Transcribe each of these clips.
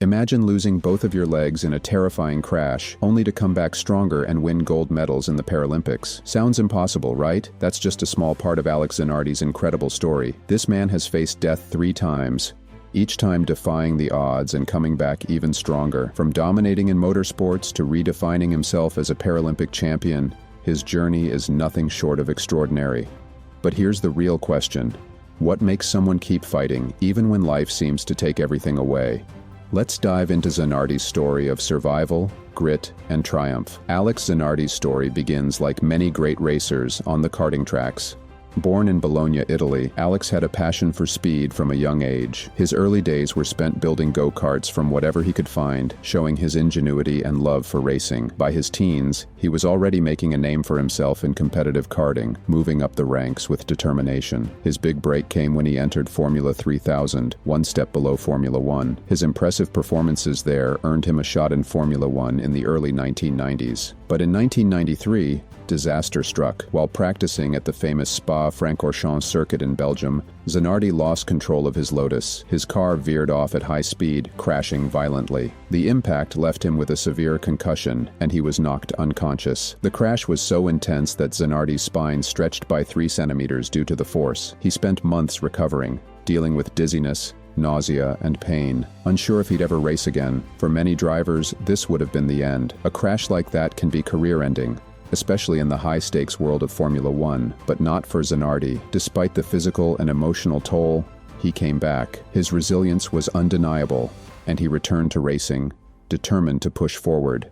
Imagine losing both of your legs in a terrifying crash, only to come back stronger and win gold medals in the Paralympics. Sounds impossible, right? That's just a small part of Alex Zanardi's incredible story. This man has faced death 3 times, each time defying the odds and coming back even stronger. From dominating in motorsports to redefining himself as a Paralympic champion, his journey is nothing short of extraordinary. But here's the real question. What makes someone keep fighting, even when life seems to take everything away? Let's dive into Zanardi's story of survival, grit, and triumph. Alex Zanardi's story begins like many great racers on the karting tracks. Born in Bologna, Italy, Alex had a passion for speed from a young age. His early days were spent building go-karts from whatever he could find, showing his ingenuity and love for racing. By his teens, he was already making a name for himself in competitive karting, moving up the ranks with determination. His big break came when he entered Formula 3000, one step below Formula 1. His impressive performances there earned him a shot in Formula 1 in the early 1990s. But in 1993, disaster struck. While practicing at the famous Spa-Francorchamps circuit in Belgium, Zanardi lost control of his Lotus. His car veered off at high speed, crashing violently. The impact left him with a severe concussion, and he was knocked unconscious. The crash was so intense that Zanardi's spine stretched by 3 centimeters due to the force. He spent months recovering, dealing with dizziness, nausea, and pain, unsure if he'd ever race again. For many drivers, this would have been the end. A crash like that can be career-ending, especially in the high-stakes world of Formula 1, but not for Zanardi. Despite the physical and emotional toll, he came back. His resilience was undeniable, and he returned to racing, determined to push forward.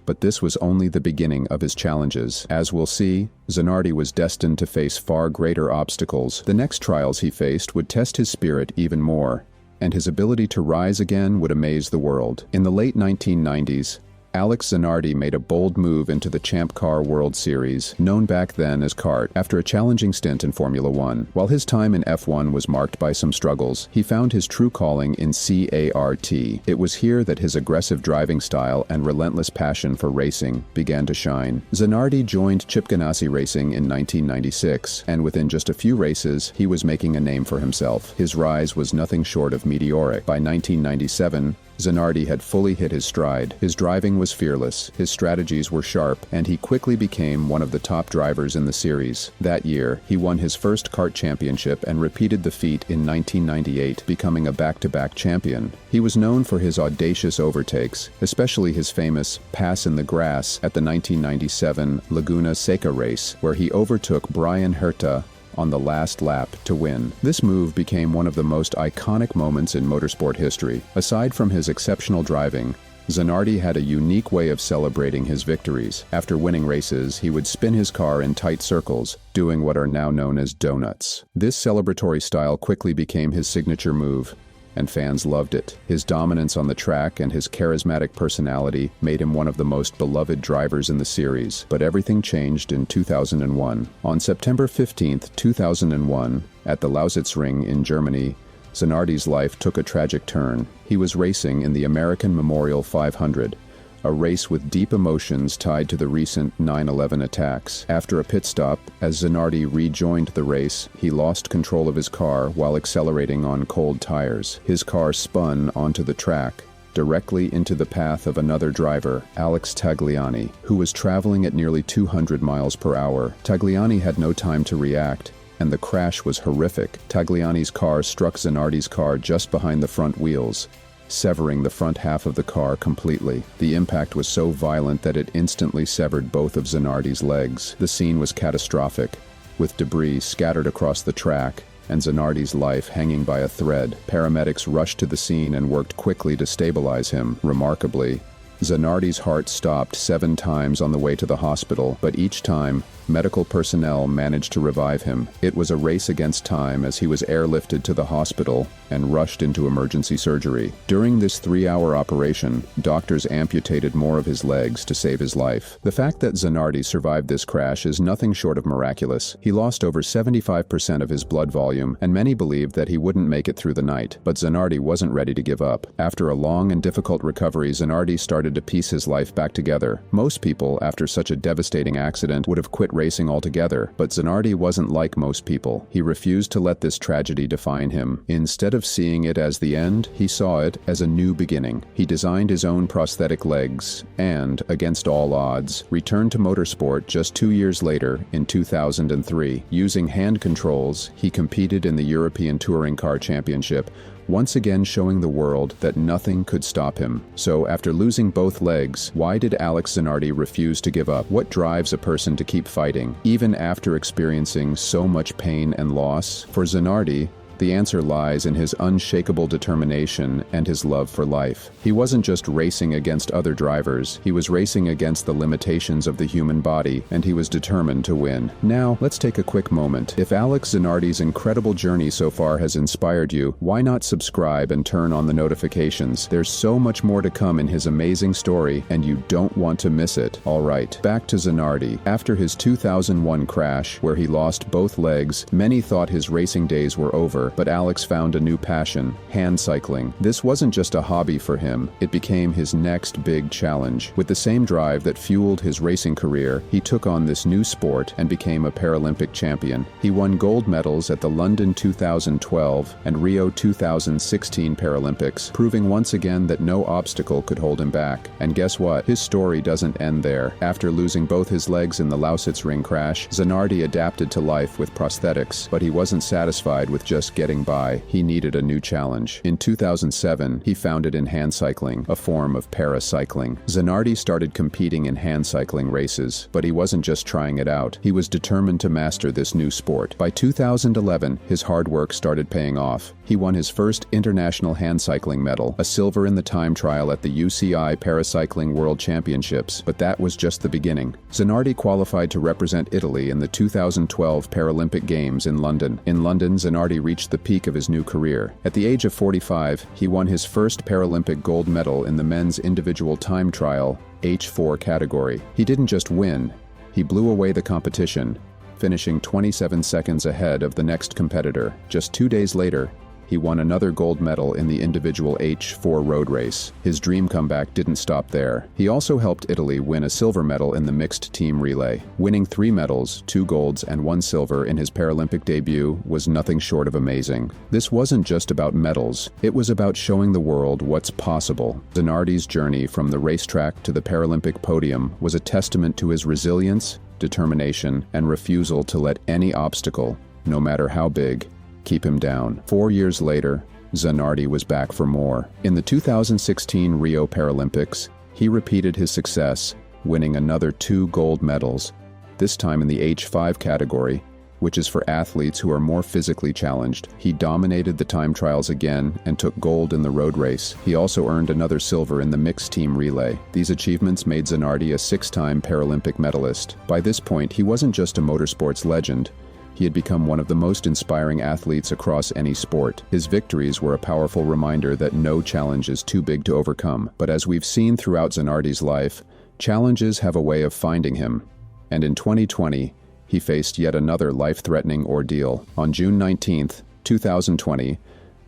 But this was only the beginning of his challenges. As we'll see, Zanardi was destined to face far greater obstacles. The next trials he faced would test his spirit even more, and his ability to rise again would amaze the world. In the late 1990s, Alex Zanardi made a bold move into the Champ Car World Series, known back then as kart, after a challenging stint in Formula 1. While his time in F1 was marked by some struggles, he found his true calling in CART. It was here that his aggressive driving style and relentless passion for racing began to shine. Zanardi joined Chip Ganassi Racing in 1996, and within just a few races, he was making a name for himself. His rise was nothing short of meteoric. By 1997, Zanardi had fully hit his stride. His driving was fearless, his strategies were sharp, and he quickly became one of the top drivers in the series. That year, he won his first kart championship and repeated the feat in 1998, becoming a back-to-back champion. He was known for his audacious overtakes, especially his famous pass in the grass at the 1997 Laguna Seca race, where he overtook Brian Herta on the last lap to win. This move became one of the most iconic moments in motorsport history. Aside from his exceptional driving, Zanardi had a unique way of celebrating his victories. After winning races, he would spin his car in tight circles, doing what are now known as donuts. This celebratory style quickly became his signature move, and fans loved it. His dominance on the track and his charismatic personality made him one of the most beloved drivers in the series. But everything changed in 2001. On September 15, 2001, at the Lausitzring in Germany, Zanardi's life took a tragic turn. He was racing in the American Memorial 500, a race with deep emotions tied to the recent 9/11 attacks. After a pit stop, as Zanardi rejoined the race, he lost control of his car while accelerating on cold tires. His car spun onto the track, directly into the path of another driver, Alex Tagliani, who was traveling at nearly 200 miles per hour. Tagliani had no time to react, and the crash was horrific. Tagliani's car struck Zanardi's car just behind the front wheels, severing the front half of the car completely. The impact was so violent that it instantly severed both of Zanardi's legs. The scene was catastrophic, with debris scattered across the track and Zanardi's life hanging by a thread. Paramedics rushed to the scene and worked quickly to stabilize him. Remarkably, Zanardi's heart stopped 7 times on the way to the hospital, but each time, medical personnel managed to revive him. It was a race against time as he was airlifted to the hospital and rushed into emergency surgery. During this 3-hour operation, doctors amputated more of his legs to save his life. The fact that Zanardi survived this crash is nothing short of miraculous. He lost over 75% of his blood volume, and many believed that he wouldn't make it through the night. But Zanardi wasn't ready to give up. After a long and difficult recovery, Zanardi started started to piece his life back together. Most people, after such a devastating accident, would have quit racing altogether, but Zanardi wasn't like most people. He refused to let this tragedy define him. Instead of seeing it as the end, he saw it as a new beginning. He designed his own prosthetic legs and, against all odds, returned to motorsport just 2 years later in 2003. Using hand controls, he competed in the European Touring Car Championship, once again showing the world that nothing could stop him. So, after losing both legs, why did Alex Zanardi refuse to give up? What drives a person to keep fighting, even after experiencing so much pain and loss? For Zanardi, the answer lies in his unshakable determination and his love for life. He wasn't just racing against other drivers, he was racing against the limitations of the human body, and he was determined to win. Now, let's take a quick moment. If Alex Zanardi's incredible journey so far has inspired you, why not subscribe and turn on the notifications? There's so much more to come in his amazing story, and you don't want to miss it. Alright, back to Zanardi. After his 2001 crash, where he lost both legs, many thought his racing days were over. But Alex found a new passion: hand cycling. This wasn't just a hobby for him, it became his next big challenge. With the same drive that fueled his racing career, he took on this new sport and became a Paralympic champion. He won gold medals at the London 2012 and Rio 2016 Paralympics, proving once again that no obstacle could hold him back. And guess what? His story doesn't end there. After losing both his legs in the Lausitzring crash, Zanardi adapted to life with prosthetics, but he wasn't satisfied with just getting by. He needed a new challenge. In 2007, he founded in hand cycling, a form of paracycling. Zanardi started competing in hand cycling races, but he wasn't just trying it out. He was determined to master this new sport. By 2011, his hard work started paying off. He won his first international hand cycling medal, a silver in the time trial at the UCI Paracycling World Championships, but that was just the beginning. Zanardi qualified to represent Italy in the 2012 Paralympic Games in London. In London, Zanardi reached the peak of his new career. At the age of 45, he won his first Paralympic gold medal in the men's individual time trial, H4 category. He didn't just win, he blew away the competition, finishing 27 seconds ahead of the next competitor. Just 2 days later, he won another gold medal in the individual H4 road race. His dream comeback didn't stop there. He also helped Italy win a silver medal in the mixed team relay. Winning 3 medals, 2 golds and 1 silver in his Paralympic debut was nothing short of amazing. This wasn't just about medals, it was about showing the world what's possible. Zanardi's journey from the racetrack to the Paralympic podium was a testament to his resilience, determination, and refusal to let any obstacle, no matter how big, keep him down. 4 years later, Zanardi was back for more. In the 2016 Rio Paralympics, he repeated his success, winning another 2 gold medals, this time in the H5 category, which is for athletes who are more physically challenged. He dominated the time trials again and took gold in the road race. He also earned another silver in the mixed team relay. These achievements made Zanardi a 6-time Paralympic medalist. By this point, he wasn't just a motorsports legend. He had become one of the most inspiring athletes across any sport. His victories were a powerful reminder that no challenge is too big to overcome. But as we've seen throughout Zanardi's life, challenges have a way of finding him. And in 2020, he faced yet another life-threatening ordeal. On June 19, 2020,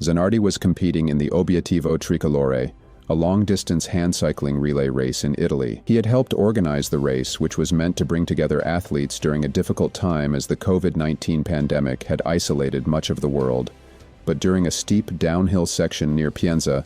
Zanardi was competing in the Obiettivo Tricolore, a long-distance hand cycling relay race in Italy. He had helped organize the race, which was meant to bring together athletes during a difficult time as the COVID-19 pandemic had isolated much of the world. But during a steep downhill section near Pienza,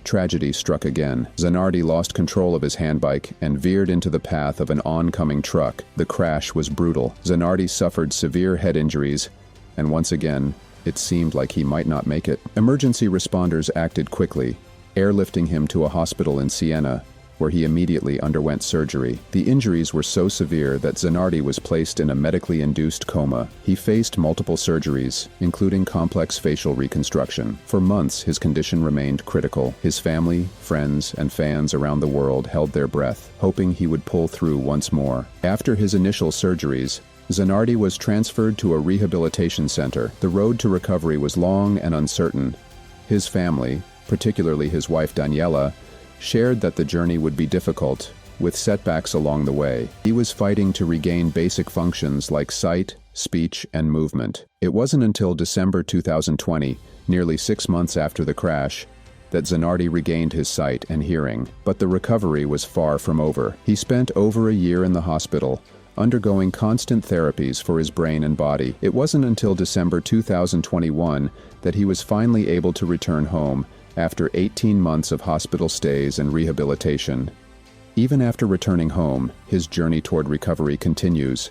tragedy struck again. Zanardi lost control of his handbike and veered into the path of an oncoming truck. The crash was brutal. Zanardi suffered severe head injuries, and once again, it seemed like he might not make it. Emergency responders acted quickly, airlifting him to a hospital in Siena, where he immediately underwent surgery. The injuries were so severe that Zanardi was placed in a medically induced coma. He faced multiple surgeries, including complex facial reconstruction. For months, his condition remained critical. His family, friends, and fans around the world held their breath, hoping he would pull through once more. After his initial surgeries, Zanardi was transferred to a rehabilitation center. The road to recovery was long and uncertain. His family, particularly his wife Daniela, shared that the journey would be difficult, with setbacks along the way. He was fighting to regain basic functions like sight, speech, and movement. It wasn't until December 2020, nearly 6 months after the crash, that Zanardi regained his sight and hearing, but the recovery was far from over. He spent over a year in the hospital, undergoing constant therapies for his brain and body. It wasn't until December 2021 that he was finally able to return home after 18 months of hospital stays and rehabilitation. Even after returning home, his journey toward recovery continues.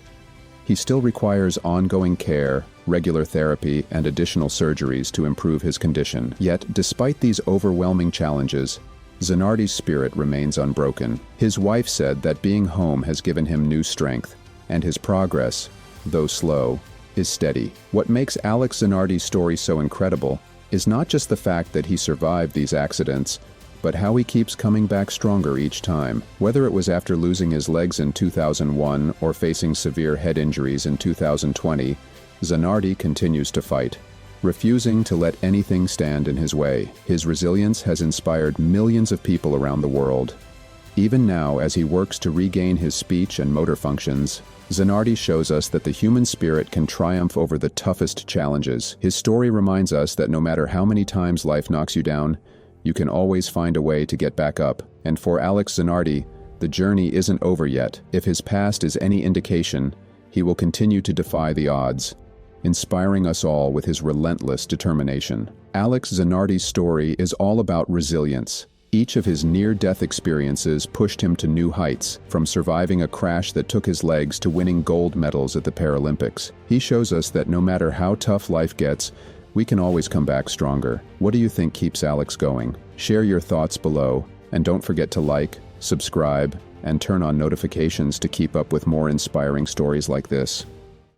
He still requires ongoing care, regular therapy, and additional surgeries to improve his condition. Yet, despite these overwhelming challenges, Zanardi's spirit remains unbroken. His wife said that being home has given him new strength, and his progress, though slow, is steady. What makes Alex Zanardi's story so incredible is not just the fact that he survived these accidents, but how he keeps coming back stronger each time. Whether it was after losing his legs in 2001 or facing severe head injuries in 2020, Zanardi continues to fight, refusing to let anything stand in his way. His resilience has inspired millions of people around the world. Even now, as he works to regain his speech and motor functions, Zanardi shows us that the human spirit can triumph over the toughest challenges. His story reminds us that no matter how many times life knocks you down, you can always find a way to get back up. And for Alex Zanardi, the journey isn't over yet. If his past is any indication, he will continue to defy the odds, inspiring us all with his relentless determination. Alex Zanardi's story is all about resilience. Each of his near-death experiences pushed him to new heights, from surviving a crash that took his legs to winning gold medals at the Paralympics. He shows us that no matter how tough life gets, we can always come back stronger. What do you think keeps Alex going? Share your thoughts below, and don't forget to like, subscribe, and turn on notifications to keep up with more inspiring stories like this.